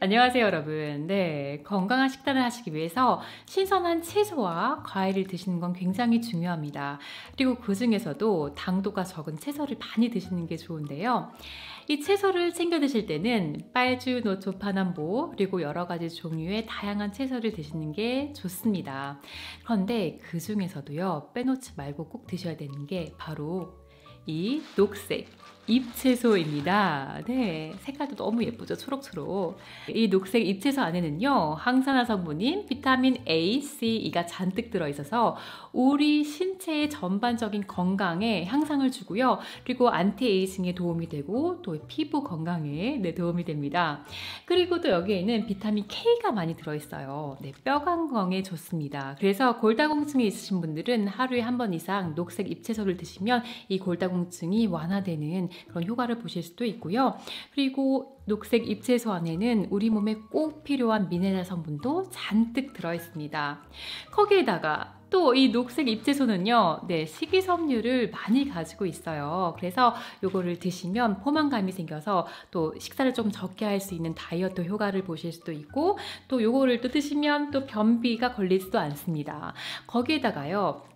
안녕하세요, 여러분. 네, 건강한 식단을 하시기 위해서 신선한 채소와 과일을 드시는 건 굉장히 중요합니다. 그리고 그 중에서도 당도가 적은 채소를 많이 드시는 게 좋은데요. 이 채소를 챙겨 드실 때는 빨주, 노초, 파남보, 그리고 여러 가지 종류의 다양한 채소를 드시는 게 좋습니다. 그런데 그 중에서도요, 빼놓지 말고 꼭 드셔야 되는 게 바로 이 녹색 잎채소입니다. 네, 색깔도 너무 예쁘죠? 초록초록. 이 녹색 잎채소 안에는요, 항산화 성분인 비타민 A, C, E가 잔뜩 들어있어서 우리 신체의 전반적인 건강에 향상을 주고요. 그리고 안티에이징에 도움이 되고 또 피부 건강에 도움이 됩니다. 그리고 또 여기에는 비타민 K가 많이 들어있어요. 네, 뼈 건강에 좋습니다. 그래서 골다공증이 있으신 분들은 하루에 한 번 이상 녹색 잎채소를 드시면 이 골다공증이 완화되는 그런 효과를 보실 수도 있고요. 그리고 녹색 잎채소 안에는 우리 몸에 꼭 필요한 미네랄 성분도 잔뜩 들어있습니다. 거기에다가 또 이 녹색 잎채소는요, 네, 식이섬유를 많이 가지고 있어요. 그래서 요거를 드시면 포만감이 생겨서 또 식사를 좀 적게 할 수 있는 다이어트 효과를 보실 수도 있고, 또 요거를 또 드시면 또 변비가 걸리지도 않습니다. 거기에다가요,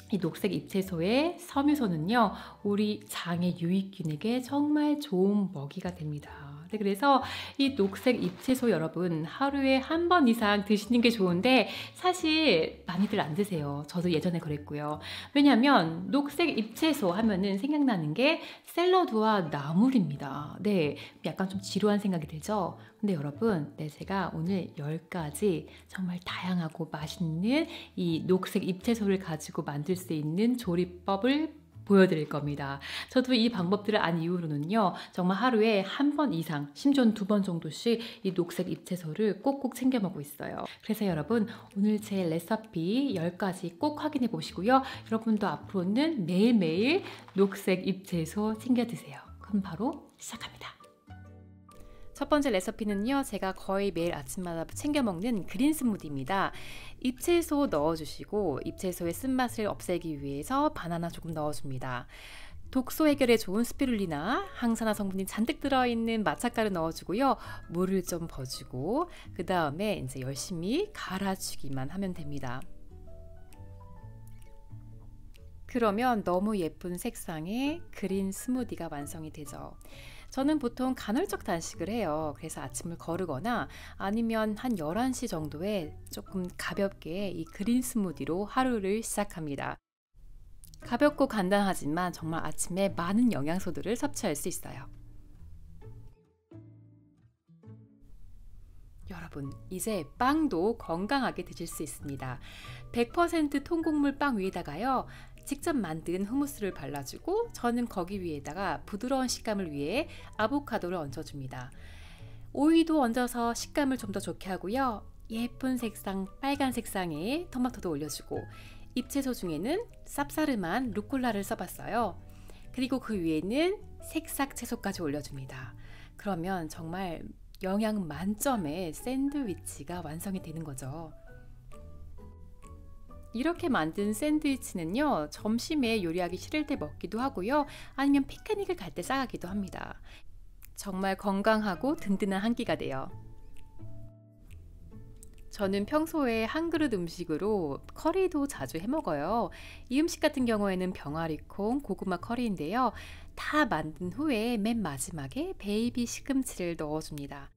이 녹색 잎채소의 섬유소는요, 우리 장의 유익균에게 정말 좋은 먹이가 됩니다. 네, 그래서 이 녹색 잎채소 여러분 하루에 한 번 이상 드시는 게 좋은데 사실 많이들 안 드세요. 저도 예전에 그랬고요. 왜냐하면 녹색 잎채소 하면은 생각나는 게 샐러드와 나물입니다. 네, 약간 좀 지루한 생각이 들죠? 근데 여러분, 네, 제가 오늘 10가지 정말 다양하고 맛있는 이 녹색 잎채소를 가지고 만들 수 있는 조리법을 보여드릴 겁니다. 저도 이 방법들을 안 이후로는요, 정말 하루에 한 번 이상, 심지어는 2번 정도씩 이 녹색 잎채소를 꼭꼭 챙겨 먹고 있어요. 그래서 여러분, 오늘 제 레시피 10가지 꼭 확인해 보시고요. 여러분도 앞으로는 매일매일 녹색 잎채소 챙겨 드세요. 그럼 바로 시작합니다. 첫 번째 레시피는요, 제가 거의 매일 아침마다 챙겨 먹는 그린 스무디입니다. 잎채소 넣어주시고 잎채소의 쓴맛을 없애기 위해서 바나나 조금 넣어줍니다. 독소 해결에 좋은 스피룰리나 항산화 성분이 잔뜩 들어있는 마차가루 넣어주고요. 물을 좀 버주고 그 다음에 이제 열심히 갈아주기만 하면 됩니다. 그러면 너무 예쁜 색상의 그린 스무디가 완성이 되죠. 저는 보통 간헐적 단식을 해요. 그래서 아침을 거르거나 아니면 한 11시 정도에 조금 가볍게 이 그린 스무디로 하루를 시작합니다. 가볍고 간단하지만 정말 아침에 많은 영양소들을 섭취할 수 있어요. 여러분, 이제 빵도 건강하게 드실 수 있습니다. 100% 통곡물 빵 위에다가요, 직접 만든 후무스를 발라주고 저는 거기 위에다가 부드러운 식감을 위해 아보카도를 얹어줍니다. 오이도 얹어서 식감을 좀 더 좋게 하고요. 예쁜 색상, 빨간 색상의 토마토도 올려주고 잎채소 중에는 쌉싸름한 루꼴라를 써봤어요. 그리고 그 위에는 새싹 채소까지 올려줍니다. 그러면 정말 영양 만점의 샌드위치가 완성이 되는 거죠. 이렇게 만든 샌드위치는요, 점심에 요리하기 싫을 때 먹기도 하고요, 아니면 피크닉을 갈 때 싸가기도 합니다. 정말 건강하고 든든한 한 끼가 돼요. 저는 평소에 한 그릇 음식으로 커리도 자주 해 먹어요. 이 음식 같은 경우에는 병아리콩, 고구마 커리인데요. 다 만든 후에 맨 마지막에 베이비 시금치를 넣어줍니다.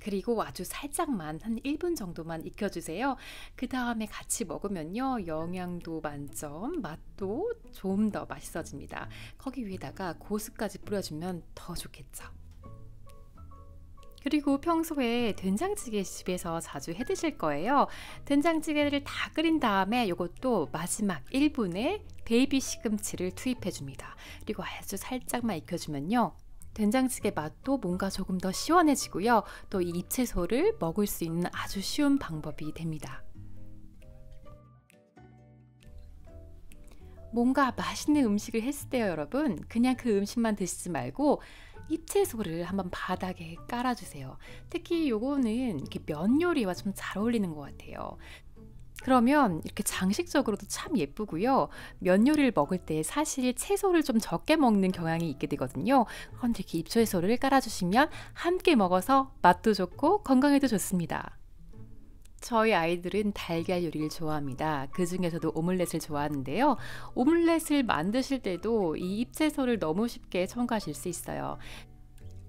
그리고 아주 살짝만 한 1분 정도만 익혀주세요. 그 다음에 같이 먹으면요, 영양도 만점, 맛도 좀 더 맛있어집니다. 거기 위에다가 고수까지 뿌려주면 더 좋겠죠. 그리고 평소에 된장찌개 집에서 자주 해 드실 거예요. 된장찌개를 다 끓인 다음에 이것도 마지막 1분에 베이비 시금치를 투입해 줍니다. 그리고 아주 살짝만 익혀주면요, 된장찌개 맛도 뭔가 조금 더 시원해지고요. 또 이 잎채소를 먹을 수 있는 아주 쉬운 방법이 됩니다. 뭔가 맛있는 음식을 했을 때요, 여러분, 그냥 그 음식만 드시지 말고 잎채소를 한번 바닥에 깔아주세요. 특히 요거는 이렇게 면 요리와 좀 잘 어울리는 것 같아요. 그러면 이렇게 장식적으로도 참 예쁘고요. 면 요리를 먹을 때 사실 채소를 좀 적게 먹는 경향이 있게 되거든요. 그런데 이렇게 잎채소를 깔아주시면 함께 먹어서 맛도 좋고 건강에도 좋습니다. 저희 아이들은 달걀 요리를 좋아합니다. 그 중에서도 오믈렛을 좋아하는데요. 오믈렛을 만드실 때도 이 잎채소를 너무 쉽게 첨가하실 수 있어요.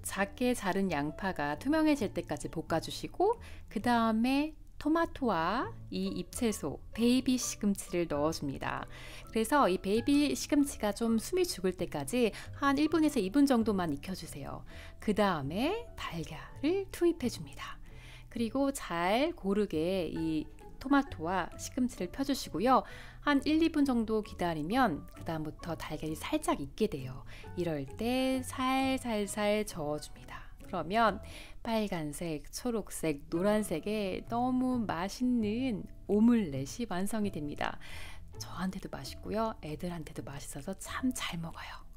작게 자른 양파가 투명해질 때까지 볶아주시고 그 다음에 토마토와 이 잎채소, 베이비 시금치를 넣어줍니다. 그래서 이 베이비 시금치가 좀 숨이 죽을 때까지 한 1분에서 2분 정도만 익혀주세요. 그 다음에 달걀을 투입해줍니다. 그리고 잘 고르게 이 토마토와 시금치를 펴주시고요. 한 1, 2분 정도 기다리면 그 다음부터 달걀이 살짝 익게 돼요. 이럴 때 살살살 저어줍니다. 그러면 빨간색, 초록색, 노란색의 너무 맛있는 오믈렛이 완성이 됩니다. 저한테도 맛있고요. 애들한테도 맛있어서 참 잘 먹어요.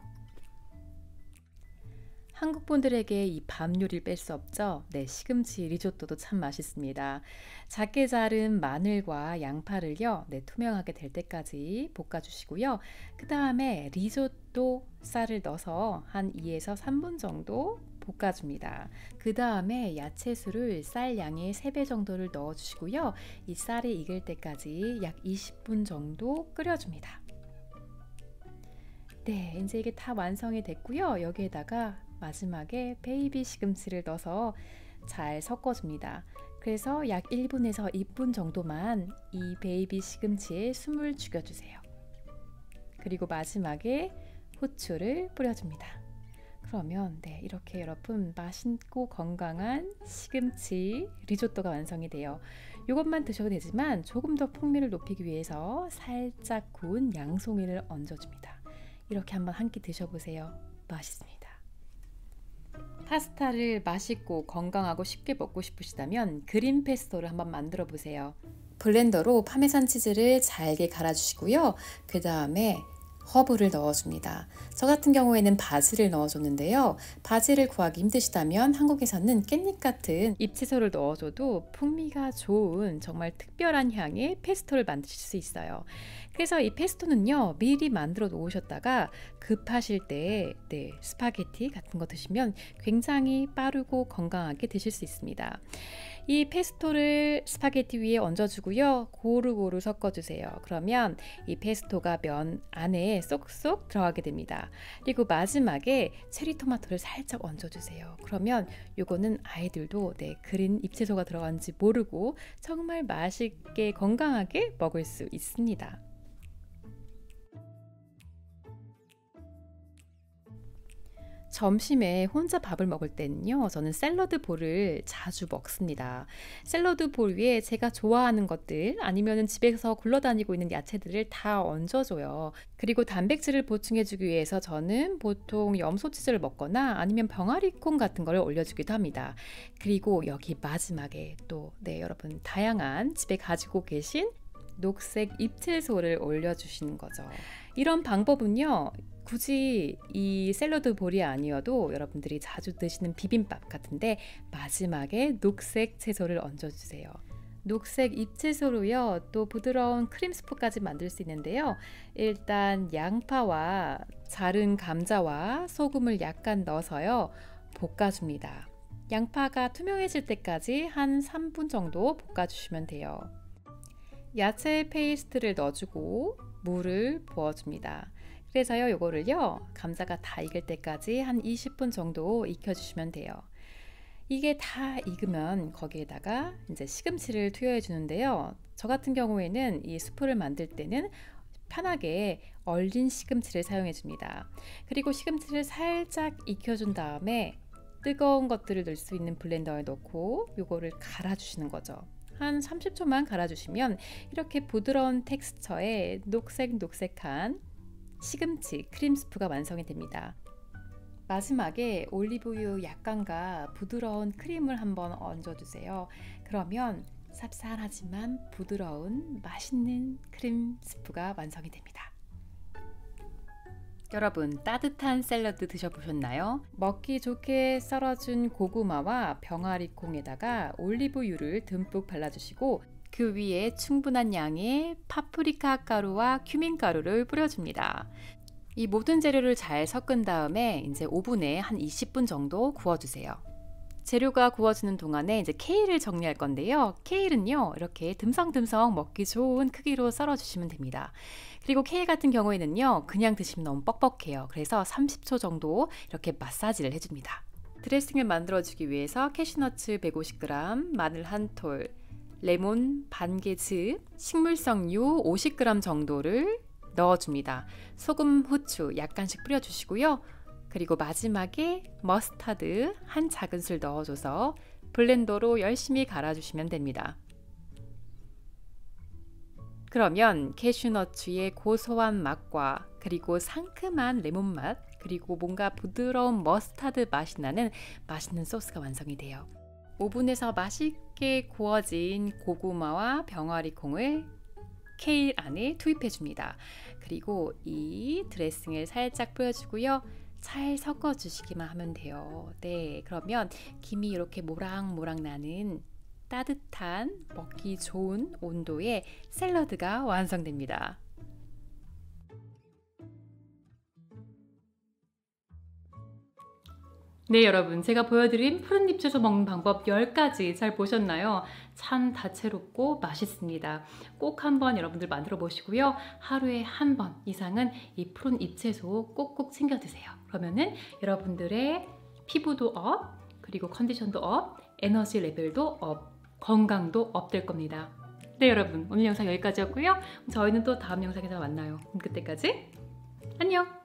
한국 분들에게 이 밥 요리를 뺄 수 없죠. 네, 시금치 리조또도 참 맛있습니다. 작게 자른 마늘과 양파를요, 네, 투명하게 될 때까지 볶아주시고요. 그 다음에 리조또 쌀을 넣어서 한 2에서 3분 정도 볶아줍니다. 그 다음에 야채수를 쌀 양의 3배 정도를 넣어주시고요. 이 쌀이 익을 때까지 약 20분 정도 끓여줍니다. 네, 이제 이게 다 완성이 됐고요. 여기에다가 마지막에 베이비 시금치를 넣어서 잘 섞어줍니다. 그래서 약 1분에서 2분 정도만 이 베이비 시금치에 숨을 죽여주세요. 그리고 마지막에 후추를 뿌려줍니다. 그러면 네, 이렇게 여러분 맛있고 건강한 시금치 리조또가 완성이 돼요. 이것만 드셔도 되지만 조금 더 풍미를 높이기 위해서 살짝 구운 양송이를 얹어줍니다. 이렇게 한번 한 끼 드셔보세요. 맛있습니다. 파스타를 맛있고 건강하고 쉽게 먹고 싶으시다면 그린 페스토를 한번 만들어 보세요. 블렌더로 파메산 치즈를 잘게 갈아주시고요. 그 다음에 허브를 넣어줍니다. 저 같은 경우에는 바질을 넣어줬는데요. 바질을 구하기 힘드시다면 한국에서는 깻잎 같은 잎채소를 넣어줘도 풍미가 좋은 정말 특별한 향의 페스토를 만드실 수 있어요. 그래서 이 페스토는요, 미리 만들어 놓으셨다가 급하실 때 스파게티 같은 거 드시면 굉장히 빠르고 건강하게 드실 수 있습니다. 이 페스토를 스파게티 위에 얹어주고요. 고루고루 섞어주세요. 그러면 이 페스토가 면 안에 쏙쏙 들어가게 됩니다. 그리고 마지막에 체리 토마토를 살짝 얹어주세요. 그러면 요거는 아이들도 그린 잎채소가 들어간지 모르고 정말 맛있게 건강하게 먹을 수 있습니다. 점심에 혼자 밥을 먹을 때는요, 저는 샐러드 볼을 자주 먹습니다. 샐러드 볼 위에 제가 좋아하는 것들 아니면 집에서 굴러다니고 있는 야채들을 다 얹어줘요. 그리고 단백질을 보충해주기 위해서 저는 보통 염소치즈를 먹거나 아니면 병아리콩 같은 걸 올려주기도 합니다. 그리고 여기 마지막에 또 여러분 다양한 집에 가지고 계신 녹색 잎채소를 올려주시는 거죠. 이런 방법은요, 굳이 이 샐러드 볼이 아니어도 여러분들이 자주 드시는 비빔밥 같은데 마지막에 녹색 채소를 얹어주세요. 녹색 잎채소로요, 또 부드러운 크림 스프까지 만들 수 있는데요. 일단 양파와 자른 감자와 소금을 약간 넣어서요, 볶아줍니다. 양파가 투명해질 때까지 한 3분 정도 볶아주시면 돼요. 야채 페이스트를 넣어주고 물을 부어줍니다. 그래서요, 요거를요, 감자가 다 익을 때까지 한 20분 정도 익혀주시면 돼요. 이게 다 익으면 거기에다가 이제 시금치를 투여해 주는데요. 저 같은 경우에는 이 수프를 만들 때는 편하게 얼린 시금치를 사용해 줍니다. 그리고 시금치를 살짝 익혀준 다음에 뜨거운 것들을 넣을 수 있는 블렌더에 넣고 요거를 갈아주시는 거죠. 한 30초만 갈아주시면 이렇게 부드러운 텍스처의 녹색녹색한 시금치 크림 스프가 완성이 됩니다. 마지막에 올리브유 약간과 부드러운 크림을 한번 얹어주세요. 그러면 쌉쌀하지만 부드러운 맛있는 크림 스프가 완성이 됩니다. 여러분, 따뜻한 샐러드 드셔보셨나요? 먹기 좋게 썰어준 고구마와 병아리콩에다가 올리브유를 듬뿍 발라주시고 그 위에 충분한 양의 파프리카 가루와 kü민 가루를 뿌려줍니다. 이 모든 재료를 잘 섞은 다음에 이제 오븐에 한 20분 정도 구워주세요. 재료가 구워지는 동안에 이제 케일을 정리할 건데요. 케일은요, 이렇게 듬성듬성 먹기 좋은 크기로 썰어주시면 됩니다. 그리고 케일 같은 경우에는요, 그냥 드시면 너무 뻑뻑해요. 그래서 30초 정도 이렇게 마사지를 해줍니다. 드레싱을 만들어주기 위해서 캐슈너츠 150g, 마늘 한 톨, 레몬 반 개즙, 식물성유 50g 정도를 넣어줍니다. 소금, 후추 약간씩 뿌려주시고요. 그리고 마지막에 머스타드 한 작은술 넣어줘서 블렌더로 열심히 갈아주시면 됩니다. 그러면 캐슈너츠의 고소한 맛과 그리고 상큼한 레몬 맛, 그리고 뭔가 부드러운 머스타드 맛이 나는 맛있는 소스가 완성이 돼요. 오븐에서 맛있게 구워진 고구마와 병아리콩을 케일 안에 투입해 줍니다. 그리고 이 드레싱을 살짝 뿌려주고요. 잘 섞어 주시기만 하면 돼요. 네, 그러면 김이 이렇게 모락모락 나는 따뜻한 먹기 좋은 온도의 샐러드가 완성됩니다. 네, 여러분, 제가 보여드린 푸른잎 채소 먹는 방법 10가지 잘 보셨나요? 참 다채롭고 맛있습니다. 꼭 한번 여러분들 만들어 보시고요. 하루에 한 번 이상은 이 푸른 잎채소 꼭꼭 챙겨 드세요. 그러면은 여러분들의 피부도 업, 그리고 컨디션도 업, 에너지 레벨도 업, 건강도 업 될 겁니다. 네, 여러분, 오늘 영상 여기까지였고요. 저희는 또 다음 영상에서 만나요. 그럼 그때까지 안녕!